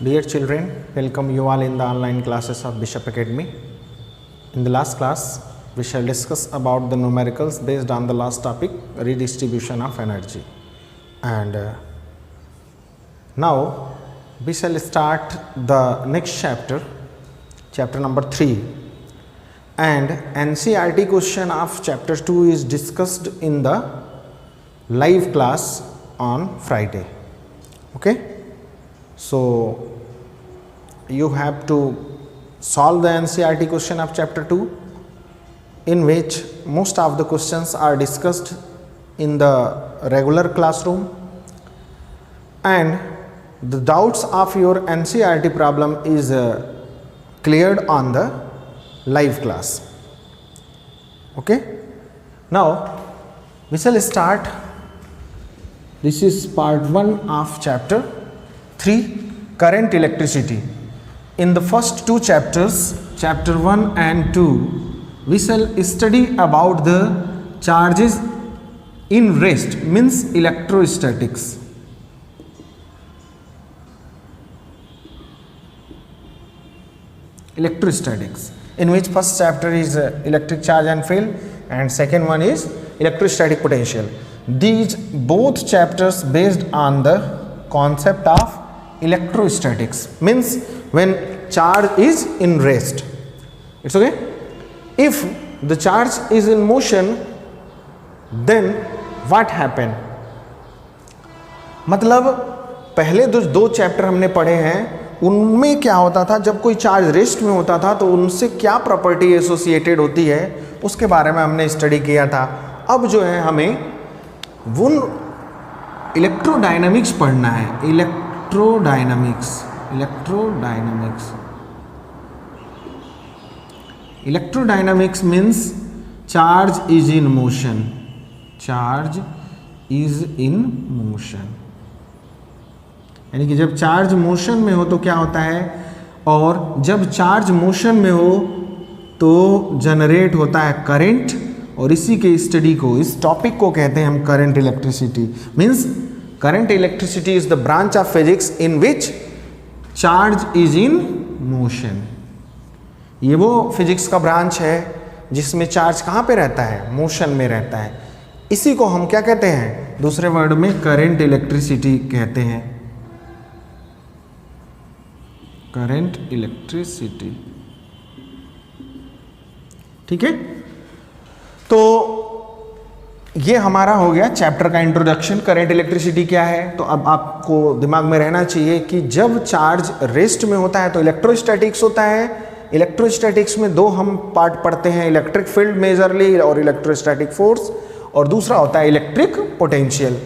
Dear children, welcome you all in the online classes of Bishop Academy. In the last class, we shall discuss about the numericals based on the last topic, redistribution of energy. And now we shall start the next chapter, chapter number 3. And NCERT question of chapter 2 is discussed in the live class on Friday. Okay. So you have to solve the NCERT question of chapter 2, in which most of the questions are discussed in the regular classroom, and the doubts of your NCERT problem is cleared on the live class. Okay. Now we shall start. This is part 1 of chapter 3, current electricity. In the first two chapters, chapter 1 and 2, we shall study about the charges in rest, means electrostatics. Electrostatics, in which first chapter is electric charge and field, and second one is electrostatic potential. These both chapters based on the concept of electrostatics, means when charge is in rest. It's okay. If the charge is in motion, then what happen? मतलब पहले दो chapter हमने पढ़े हैं, उनमें क्या होता था, जब कोई चार्ज रेस्ट में होता था तो उनसे क्या प्रॉपर्टी एसोसिएटेड होती है उसके बारे में हमने स्टडी किया था. अब जो है हमें वो इलेक्ट्रोडायनामिक्स पढ़ना है. Electrodynamics means charge is in motion. यानी कि जब चार्ज मोशन में हो तो क्या होता है, और जब चार्ज मोशन में हो तो जनरेट होता है करंट, और इसी के स्टडी को, इस टॉपिक को कहते हैं हम current electricity. Means current electricity is the branch of physics in which charge is in motion. ये वो फिजिक्स का ब्रांच है जिसमें चार्ज कहाँ पे रहता है, मोशन में रहता है. इसी को हम क्या कहते हैं, दूसरे वर्ड में करंट इलेक्ट्रिसिटी कहते हैं. Current electricity. ठीक है. तो ये हमारा हो गया चैप्टर का इंट्रोडक्शन. करंट इलेक्ट्रिसिटी क्या है, तो अब आपको दिमाग में रहना चाहिए कि जब चार्ज रेस्ट में होता है तो इलेक्ट्रोस्टैटिक्स होता है. इलेक्ट्रोस्टैटिक्स में दो हम पार्ट पढ़ते हैं, इलेक्ट्रिक फील्ड मेजरली और इलेक्ट्रोस्टैटिक फोर्स, और दूसरा होता है इलेक्ट्रिक पोटेंशियल.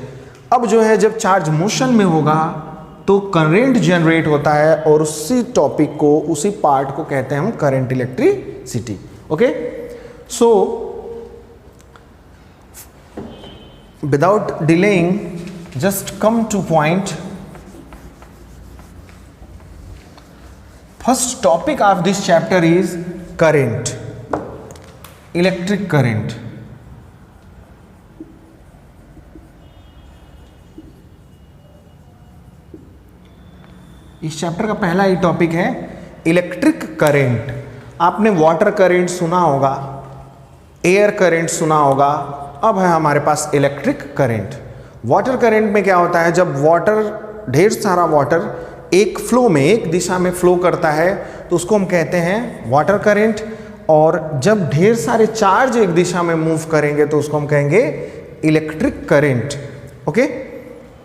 अब जो है जब चार्ज मोशन में होगा तो करंट जनरेट होता है, और उसी टॉपिक को, उसी पार्ट को कहते हैं हम current electricity. Okay. So without delaying, just come to point. First topic of this chapter is current, electric current. इस चैप्टर का पहला ही टॉपिक है इलेक्ट्रिक करंट. आपने वाटर करंट सुना होगा, एयर करंट सुना होगा, अब है हमारे पास इलेक्ट्रिक करंट. वाटर करंट में क्या होता है, जब वाटर, ढेर सारा वाटर एक फ्लो में, एक दिशा में फ्लो करता है तो उसको हम कहते हैं वाटर करंट. और जब ढेर सारे चार्ज एक दिशा में मूव करेंगे तो उसको हम कहेंगे इलेक्ट्रिक करंट. ओके.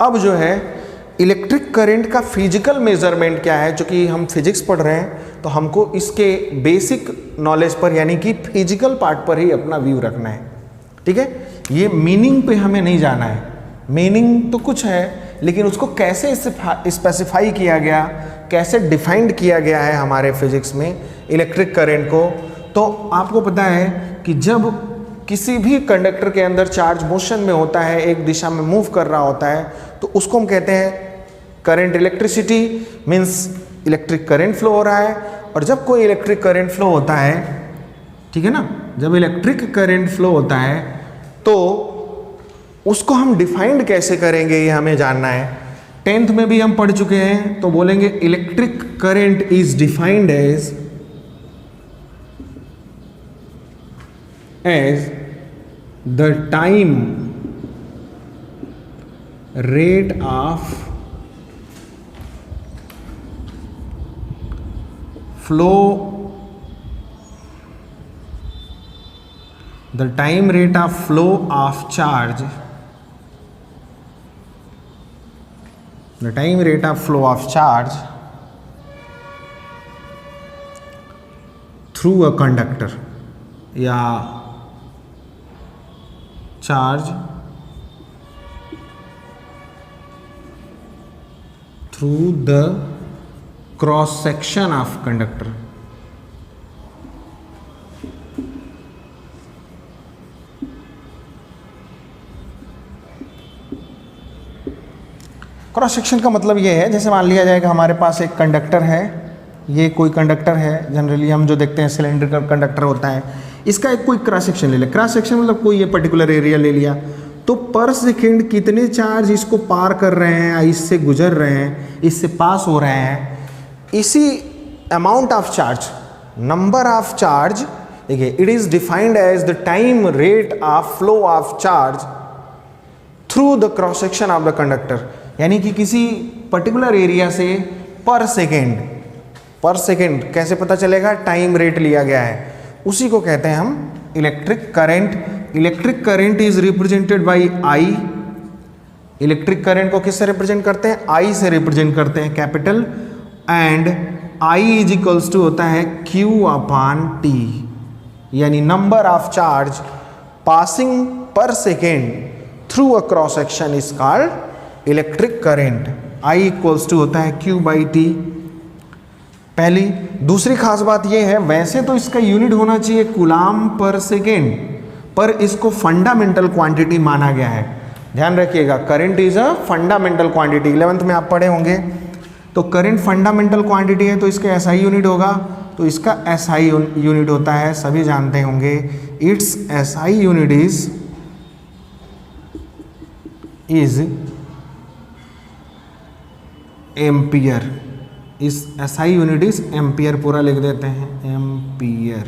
अब जो है इलेक्ट्रिक करंट का फिजिकल मेजरमेंट क्या है, जो कि हम फिजिक्स पढ़ रहे हैं तो हमको इसके बेसिक नॉलेज पर, यानी कि फिजिकल पार्ट पर ही अपना व्यू रखना है. ठीक है. ये मीनिंग पे हमें नहीं जाना है. मीनिंग तो कुछ है, लेकिन उसको कैसे स्पेसिफाई किया गया, कैसे डिफाइंड किया गया है हमारे फिजिक्स में इलेक्ट्रिक करंट को. तो आपको पता है कि जब किसी भी कंडक्टर के अंदर चार्ज मोशन में होता है, एक दिशा में मूव कर रहा होता है, तो उसको हम कहते हैं current electricity. Means electric current flow हो रहा है. और जब कोई इलेक्ट्रिक करंट फ्लो होता है, ठीक है ना, जब इलेक्ट्रिक करंट फ्लो होता है तो उसको हम डिफाइंड कैसे करेंगे, ये हमें जानना है. 10th में भी हम पढ़ चुके हैं, तो बोलेंगे electric current is defined as the time rate of flow, the time rate of flow of charge, the time rate of flow of charge through a conductor या charge through the cross section of conductor. Cross section का मतलब ये है, जैसे मान लिया जाए कि हमारे पास एक कंडक्टर है, ये कोई कंडक्टर है, जनरली हम जो देखते हैं सिलेंड्रिकल कंडक्टर होता है, इसका एक कोई क्रॉस सेक्शन ले लिया। क्रॉस सेक्शन मतलब कोई ये पर्टिकुलर एरिया ले लिया, तो पर सेकेंड कितने चार्ज इसको पार कर रहे हैं, इससे गुजर रहे हैं, इससे पास हो रहे हैं, इसी amount of charge, number of charge, देखिए it is defined as the time rate of flow of charge through the cross section of the conductor. यानी कि किसी पर्टिकुलर एरिया से पर सेकेंड कैसे पता चलेगा, टाइम रेट लिया गया है, उसी को कहते हैं हम electric current. Electric current is represented by I. Electric current को किससे रिप्रेजेंट करते हैं, आई से रिप्रेजेंट करते हैं, capital, and I is equals to होता है क्यू अपॉन टी, यानी number of charge passing per second through a cross section is called electric current. I equals to होता है Q बाई टी। पहली। दूसरी खास बात यह है, वैसे तो इसका यूनिट होना चाहिए कूलाम पर सेकेंड, पर इसको फंडामेंटल क्वांटिटी माना गया है। ध्यान रखिएगा, current is a fundamental quantity, 11th में आप पढ़े होंगे। तो करंट फंडामेंटल क्वांटिटी है तो इसका SI यूनिट होगा, तो इसका SI यूनिट होता है, सभी जानते होंगे, it's SI unit is ampere. इस SI यूनिट इज एम्पियर, पूरा लिख देते हैं एम्पियर,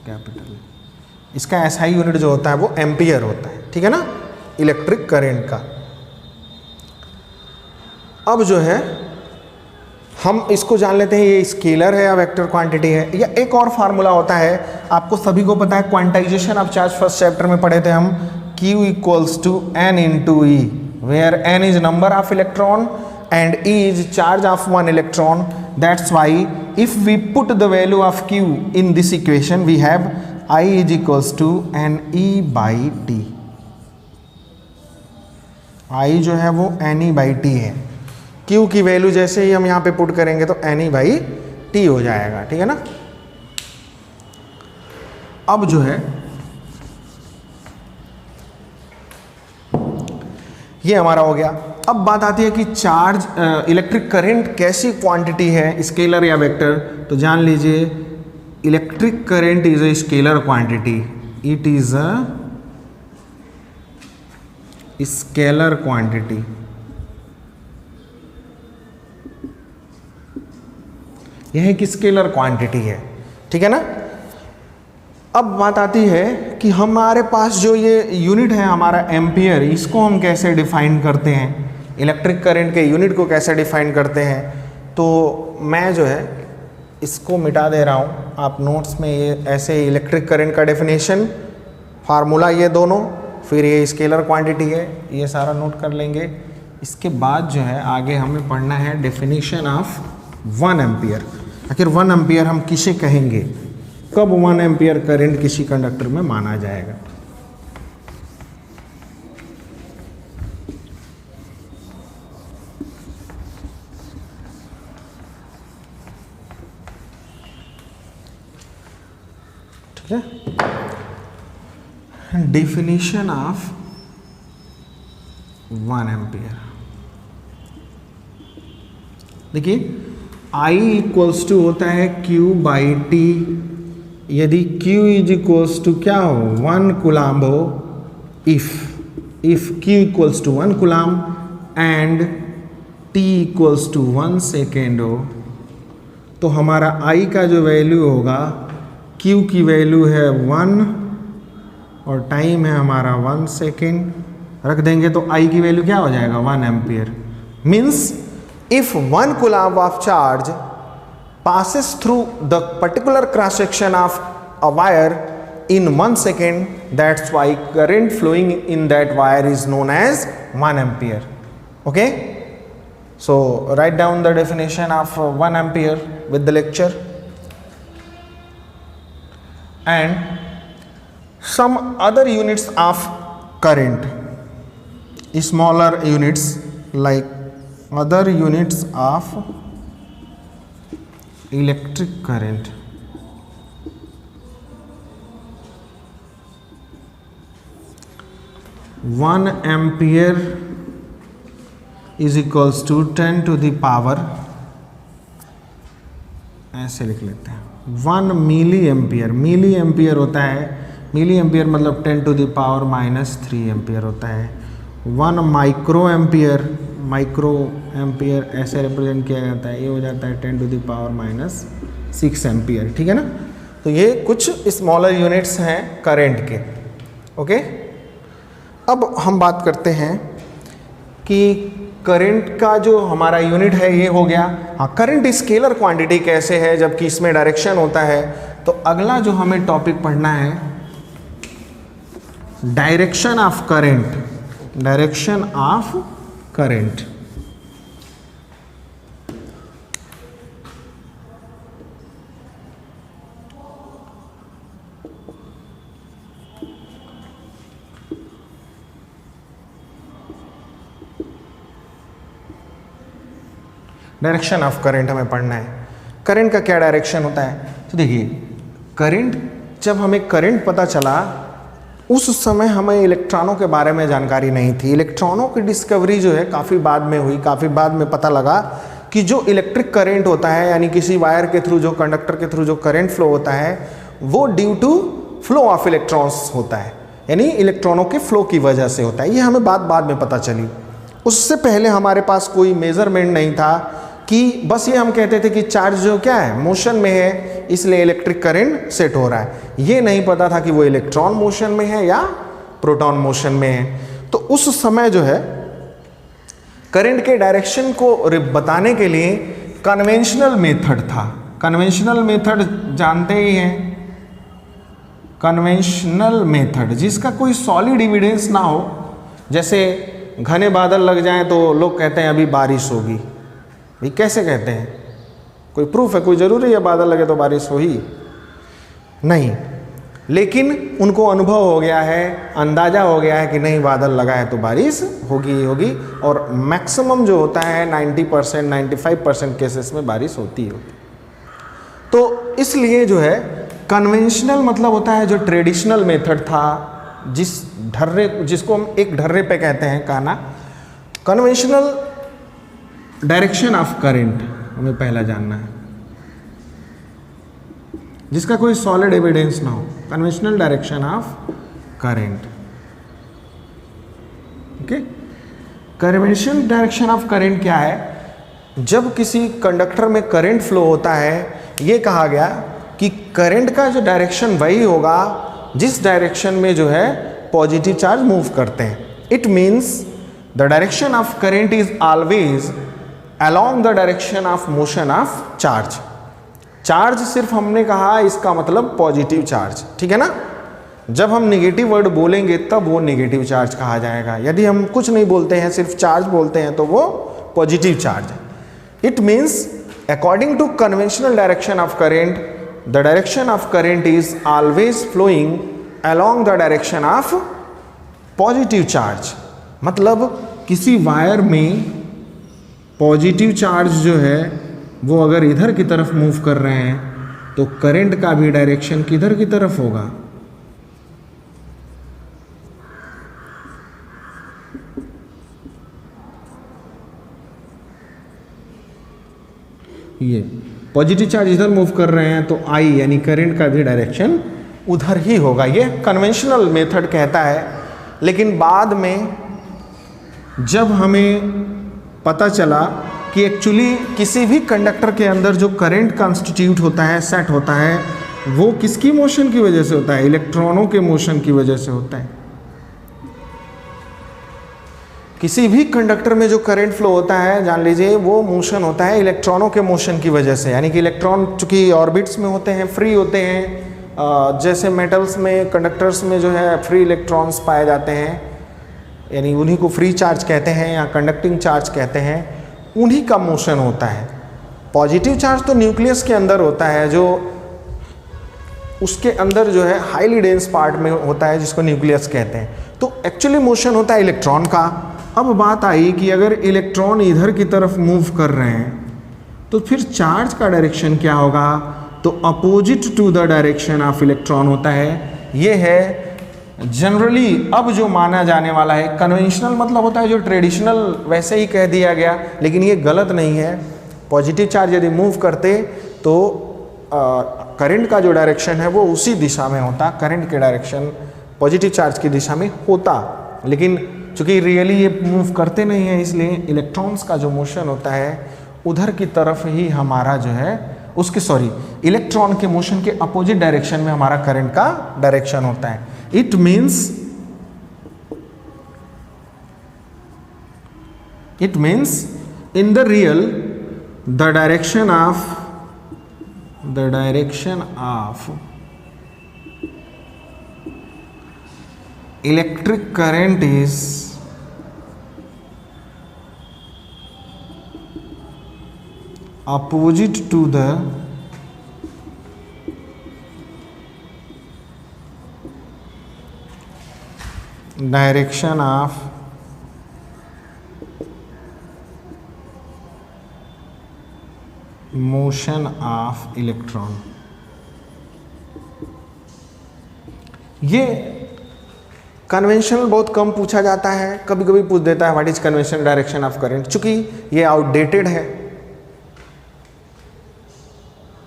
कैपिटल। इसका SI यूनिट जो होता है वो एम्पियर होता है, ठीक है ना, इलेक्ट्रिक करंट का। अब जो है हम इसको जान लेते हैं, ये स्केलर है या वेक्टर क्वांटिटी है, या एक और फार्मूला होता है, आपको सभी को पता है, quantization of charge first chapter में पढ़े थे हम, Q equals to N into E, where N is number of electron and E is charge of one electron. That's why if we put the value of Q in this equation, we have I is equals to NE by T. I जो है वो NE by T है। Q की value जैसे ही हम यहाँ पे put करेंगे तो NE by T हो जाएगा, ठीक है ना। अब जो है ये हमारा हो गया। अब बात आती है कि चार्ज इलेक्ट्रिक करंट कैसी क्वांटिटी है, स्केलर या वेक्टर। तो जान लीजिए, electric current is a scalar quantity, it is a scalar quantity. यह एक स्केलर क्वांटिटी है, ठीक है ना। अब बात आती है कि हमारे पास जो ये यूनिट है हमारा एम्पियर, इसको हम कैसे डिफाइन करते हैं, इलेक्ट्रिक करंट के यूनिट को कैसे डिफाइन करते हैं। तो मैं जो है इसको मिटा दे रहा हूँ, आप नोट्स में ये ऐसे इलेक्ट्रिक करंट का डेफिनेशन, फार्मूला ये दोनों, फिर ये स्केलर क्वांटिटी है, ये सारा नोट कर लेंगे। इसके बाद जो है आगे हमें पढ़ना है डेफिनेशन ऑफ 1 एम्पियर। आखिर 1 एम्पियर हम किसे कहेंगे, कब 1 एम्पियर करंट किसी कंडक्टर में माना जाएगा। ठीक है, डेफिनेशन ऑफ 1 एम्पियर। देखिए, I इक्वल्स टू होता है Q बाई टी। यदि Q इज इक्वल्स टू क्या हो, 1 कूलाम हो, if Q equals to 1 coulomb, and t equals to 1 second हो तो हमारा I का जो वैल्यू होगा, Q की वैल्यू है 1 और टाइम है हमारा 1 सेकेंड, रख देंगे तो I की वैल्यू क्या हो जाएगा 1 ampere. Means if 1 coulomb of charge passes through the particular cross section of a wire in 1 second, that's why current flowing in that wire is known as 1 ampere. Okay, so write down the definition of 1 ampere with the lecture. And some other units of current, smaller units like other units of electric current. One ampere is equals to 10 to the power, ऐसे लिख लेते हैं 1 milli ampere. Milli ampere होता है, milli ampere मतलब 10 to the power -3 ampere होता है। 1 micro ampere, micro ampere ऐसे रिप्रेजेंट किया जाता है, ये हो जाता है 10 टू द पावर -6 एम्पियर। ठीक है ना, तो ये कुछ स्मॉलर यूनिट्स हैं करंट के। ओके, अब हम बात करते हैं कि करंट का जो हमारा यूनिट है ये हो गया। हाँ, करंट स्केलर क्वांटिटी कैसे है जबकि इसमें डायरेक्शन होता है। तो अगला जो हमें टॉपिक पढ़ना है direction of current, direction of current. Direction of current हमें पढ़ना है। करंट का क्या डायरेक्शन होता है, तो देखिए करंट, जब हमें करंट पता चला उस समय हमें इलेक्ट्रॉनों के बारे में जानकारी नहीं थी। इलेक्ट्रॉनों की डिस्कवरी जो है काफ़ी बाद में हुई, काफ़ी बाद में पता लगा कि जो इलेक्ट्रिक करंट होता है यानी किसी वायर के थ्रू, जो कंडक्टर के थ्रू जो करंट फ्लो होता है वो due to flow of electrons होता है, यानी इलेक्ट्रॉनों के फ्लो की वजह से होता है। ये हमें बाद में पता चली। उससे पहले हमारे पास कोई मेजरमेंट नहीं था कि बस ये हम कहते थे कि चार्ज जो क्या है मोशन में है इसलिए इलेक्ट्रिक करंट सेट हो रहा है। ये नहीं पता था कि वो इलेक्ट्रॉन मोशन में है या प्रोटॉन मोशन में है। तो उस समय जो है करंट के डायरेक्शन को बताने के लिए कन्वेंशनल मेथड था। कन्वेंशनल मेथड जानते ही हैं, कन्वेंशनल मेथड जिसका कोई सॉलिड एविडेंस ना हो। जैसे घने बादल लग जाएं तो लोग कहते हैं अभी बारिश होगी। भाई कैसे कहते हैं, कोई प्रूफ है, कोई ज़रूरी है बादल लगे तो बारिश हो ही नहीं, लेकिन उनको अनुभव हो गया है, अंदाज़ा हो गया है कि नहीं बादल लगा है तो बारिश होगी ही होगी। और मैक्सिमम जो होता है 90% 95% केसेस में बारिश होती है। तो इसलिए जो है कन्वेंशनल मतलब होता है जो ट्रेडिशनल मेथड था, जिस ढर्रे, जिसको हम एक ढर्रे पे कहते हैं कहना। कन्वेंशनल डायरेक्शन ऑफ करंट हमें पहला जानना है जिसका कोई सॉलिड एविडेंस ना हो। Conventional direction of current. Okay, conventional direction of current क्या है, जब किसी कंडक्टर में करंट फ्लो होता है ये कहा गया कि करंट का जो डायरेक्शन वही होगा जिस डायरेक्शन में जो है पॉजिटिव चार्ज मूव करते हैं। It means the direction of current is always along the direction of motion of charge। Charge सिर्फ हमने कहा इसका मतलब पॉजिटिव चार्ज, ठीक है ना। जब हम निगेटिव वर्ड बोलेंगे तब वो निगेटिव चार्ज कहा जाएगा। यदि हम कुछ नहीं बोलते हैं सिर्फ चार्ज बोलते हैं तो वो पॉजिटिव चार्ज है। It means according to conventional direction of current, the direction of current is always flowing along the direction of positive charge. मतलब किसी वायर में पॉजिटिव चार्ज जो है वो अगर इधर की तरफ मूव कर रहे हैं तो करंट का भी डायरेक्शन किधर की तरफ होगा, ये पॉजिटिव चार्ज इधर मूव कर रहे हैं तो आई यानी करंट का भी डायरेक्शन उधर ही होगा। ये कन्वेंशनल मेथड कहता है। लेकिन बाद में जब हमें पता चला कि एक्चुअली किसी भी कंडक्टर के अंदर जो करंट कॉन्स्टिट्यूट होता है, सेट होता है, वो किसकी मोशन की वजह से होता है? इलेक्ट्रॉनों के मोशन की वजह से होता है। किसी भी कंडक्टर में जो करंट फ्लो होता है, जान लीजिए वो मोशन होता है इलेक्ट्रॉनों के मोशन की वजह से। यानी कि इलेक्ट्रॉन चूंकि ऑर्बिट्स में होते हैं, फ्री होते हैं, जैसे मेटल्स में, कंडक्टर्स में जो है फ्री इलेक्ट्रॉन्स पाए जाते हैं, यानी उन्हीं को फ्री चार्ज कहते हैं या कंडक्टिंग चार्ज कहते हैं, उन्हीं का मोशन होता है। पॉजिटिव चार्ज तो न्यूक्लियस के अंदर होता है, जो उसके अंदर जो है हाईली डेंस पार्ट में होता है, जिसको न्यूक्लियस कहते हैं। तो एक्चुअली मोशन होता है इलेक्ट्रॉन का। अब बात आई कि अगर इलेक्ट्रॉन इधर की तरफ मूव कर रहे हैं तो फिर चार्ज का डायरेक्शन क्या होगा? तो opposite to the direction of electron होता है। ये है जनरली अब जो माना जाने वाला है, कन्वेंशनल मतलब होता है जो ट्रेडिशनल, वैसे ही कह दिया गया, लेकिन ये गलत नहीं है। पॉजिटिव चार्ज यदि मूव करते तो करंट का जो डायरेक्शन है वो उसी दिशा में होता, करंट के डायरेक्शन पॉजिटिव चार्ज की दिशा में होता। लेकिन चूंकि रियली ये मूव करते नहीं हैं, इसलिए इलेक्ट्रॉन्स का जो मोशन होता है उधर की तरफ ही हमारा जो है उसके इलेक्ट्रॉन के मोशन के अपोजिट डायरेक्शन में हमारा करंट का डायरेक्शन होता है। It means in the real the direction of electric current is opposite to the direction of motion of electron। ये कन्वेंशनल बहुत कम पूछा जाता है, कभी कभी पूछ देता है what is conventional direction of current. चूंकि ये आउटडेटेड है,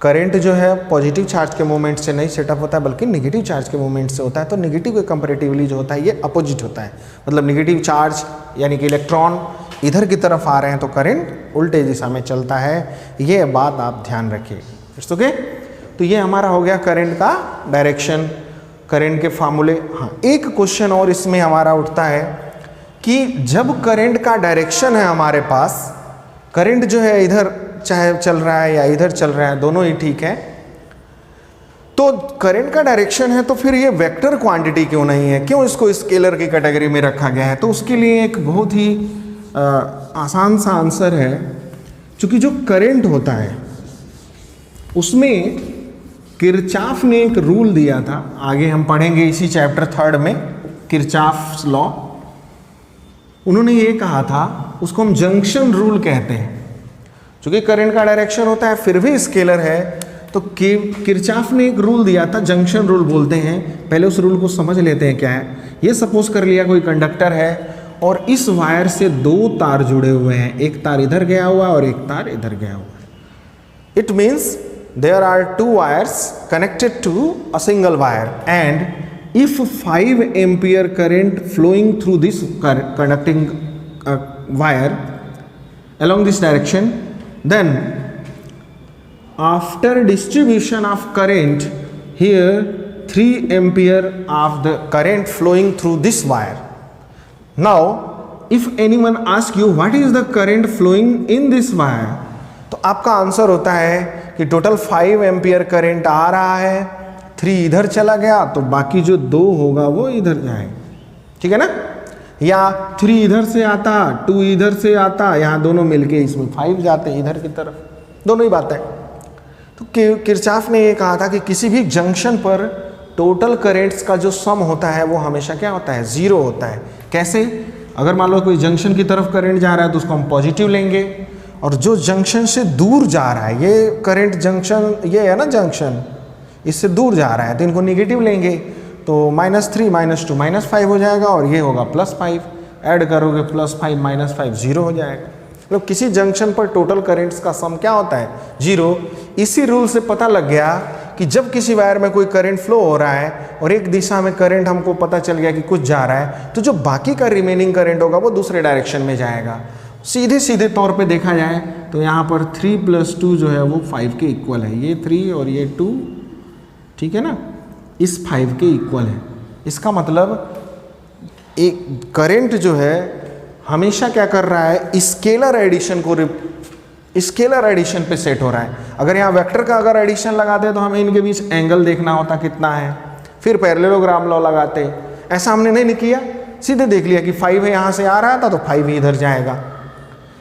करंट जो है पॉजिटिव चार्ज के मूवमेंट से नहीं सेटअप होता है बल्कि नेगेटिव चार्ज के मूवमेंट से होता है। तो नेगेटिव के कंपैरेटिवली जो होता है ये अपोजिट होता है, मतलब नेगेटिव चार्ज यानी कि इलेक्ट्रॉन इधर की तरफ आ रहे हैं तो करंट उल्टे दिशा में चलता है। ये बात आप ध्यान रखिए। It's okay. तो ये हमारा हो गया करंट का डायरेक्शन, करंट के फार्मूले। हाँ, एक क्वेश्चन और इसमें हमारा उठता है कि जब करंट का डायरेक्शन है हमारे पास, करंट जो है इधर चाहे चल रहा है या इधर चल रहा है, दोनों ही ठीक है, तो करंट का डायरेक्शन है तो फिर ये वेक्टर क्वांटिटी क्यों नहीं है? क्यों इसको स्केलर की कैटेगरी में रखा गया है? तो उसके लिए एक बहुत ही आसान सा आंसर है। क्योंकि जो करंट होता है उसमें किरचॉफ ने एक रूल दिया था, आगे हम पढ़ेंगे इसी चैप्टर 3 में, किरचॉफ्स लॉ। उन्होंने ये कहा था, उसको हम जंक्शन रूल कहते हैं। चूंकि करंट का डायरेक्शन होता है फिर भी स्केलर है, तो किरचॉफ ने एक रूल दिया था, जंक्शन रूल बोलते हैं। पहले उस रूल को समझ लेते हैं क्या है। ये सपोज कर लिया कोई कंडक्टर है और इस वायर से 2 तार जुड़े हुए हैं, एक तार इधर गया हुआ और एक तार इधर गया हुआ है। It means there are 2 wires connected to a single wire and if 5 ampere current flowing through this conducting wire along this direction, then after distribution of current here 3 ampere of the current flowing through this wire. Now if anyone asks you what is the current flowing in this wire, तो आपका answer होता है कि total 5 ampere current आ रहा है, 3 इधर चला गया तो बाकी जो 2 होगा वो इधर जाएगा। ठीक है ना? या 3 इधर से आता, 2 इधर से आता, यहाँ दोनों मिलके इसमें 5 जाते हैं इधर की तरफ, दोनों ही बातें। तो किरचॉफ ने ये कहा था कि किसी भी जंक्शन पर टोटल करेंट्स का जो सम होता है वो हमेशा क्या होता है? 0 होता है। कैसे? अगर मान लो कोई जंक्शन की तरफ करंट जा रहा है तो उसको हम पॉजिटिव लेंगे, और जो जंक्शन से दूर जा रहा है, ये करंट जंक्शन, ये है ना जंक्शन, इससे दूर जा रहा है तो इनको निगेटिव लेंगे, तो -3 -2 -5 हो जाएगा और ये होगा +5। ऐड करोगे +5 -5 0 हो जाएगा। मतलब किसी जंक्शन पर टोटल करेंट्स का सम क्या होता है? 0। इसी रूल से पता लग गया कि कि जब किसी वायर में कोई करंट फ्लो हो रहा है और एक दिशा में करंट हमको पता चल गया कि कुछ जा रहा है, तो जो बाकी का रिमेनिंग करंट होगा वो दूसरे डायरेक्शन में जाएगा। सीधे सीधे तौर पे देखा जाए तो यहाँ पर 3 + 2 जो है वो 5 के इक्वल है, ये 3 और ये 2, ठीक है ना, इस 5 के इक्वल है। इसका मतलब एक करंट जो है हमेशा क्या कर रहा है, स्केलर एडिशन पे सेट हो रहा है। अगर यहाँ वेक्टर का अगर एडिशन लगाते हैं तो हमें इनके बीच एंगल देखना होता कितना है, फिर पैरेललोग्राम लॉ लगाते। ऐसा हमने नहीं किया, सीधे देख लिया कि 5 है, यहाँ से आ रहा था तो 5 ही इधर जाएगा।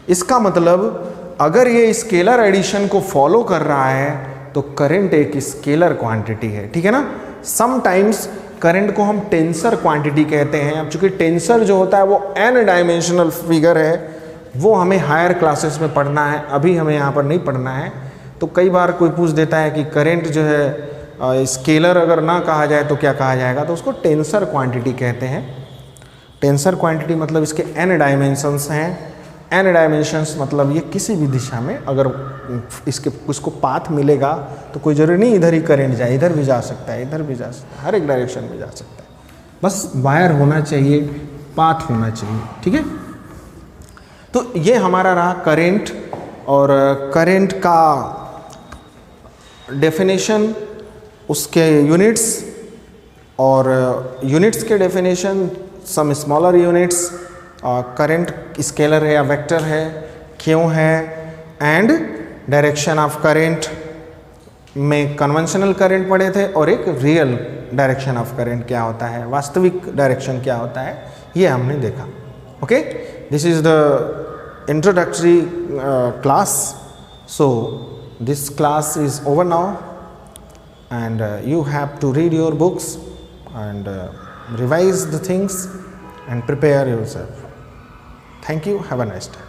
इसका मतलब अगर ये स्केलर एडिशन को फॉलो कर रहा है तो करंट एक स्केलर क्वांटिटी है, ठीक है ना। समटाइम्स करंट को हम टेंसर क्वांटिटी कहते हैं। अब चूंकि टेंसर जो होता है वो n डायमेंशनल फिगर है, वो हमें हायर क्लासेस में पढ़ना है, अभी हमें यहाँ पर नहीं पढ़ना है। तो कई बार कोई पूछ देता है कि करंट जो है स्केलर अगर ना कहा जाए तो क्या कहा जाएगा, तो उसको टेंसर क्वांटिटी कहते हैं। टेंसर क्वांटिटी मतलब इसके n डायमेंशंस हैं। n डायमेंशंस मतलब ये किसी भी दिशा में अगर उसको पाथ मिलेगा तो कोई जरूरी नहीं इधर ही करंट जाए, इधर भी जा सकता है, इधर भी जा सकता है, हर एक डायरेक्शन में जा सकता है। बस वायर होना चाहिए, पाथ होना चाहिए, ठीक है। तो ये हमारा रहा करंट, और करंट का डेफिनेशन, उसके यूनिट्स, और यूनिट्स के डेफिनेशन, सम स्मॉलर यूनिट्स, करंट स्केलर है या वेक्टर है, क्यों है, एंड डायरेक्शन ऑफ करंट में कन्वेंशनल करंट पढ़े थे, और एक रियल डायरेक्शन ऑफ करंट क्या होता है, वास्तविक डायरेक्शन क्या होता है, ये हमने देखा। Okay, this is the introductory class. So this class is over now, and you have to read your books and revise the things and prepare yourself. Thank you. Have a nice day.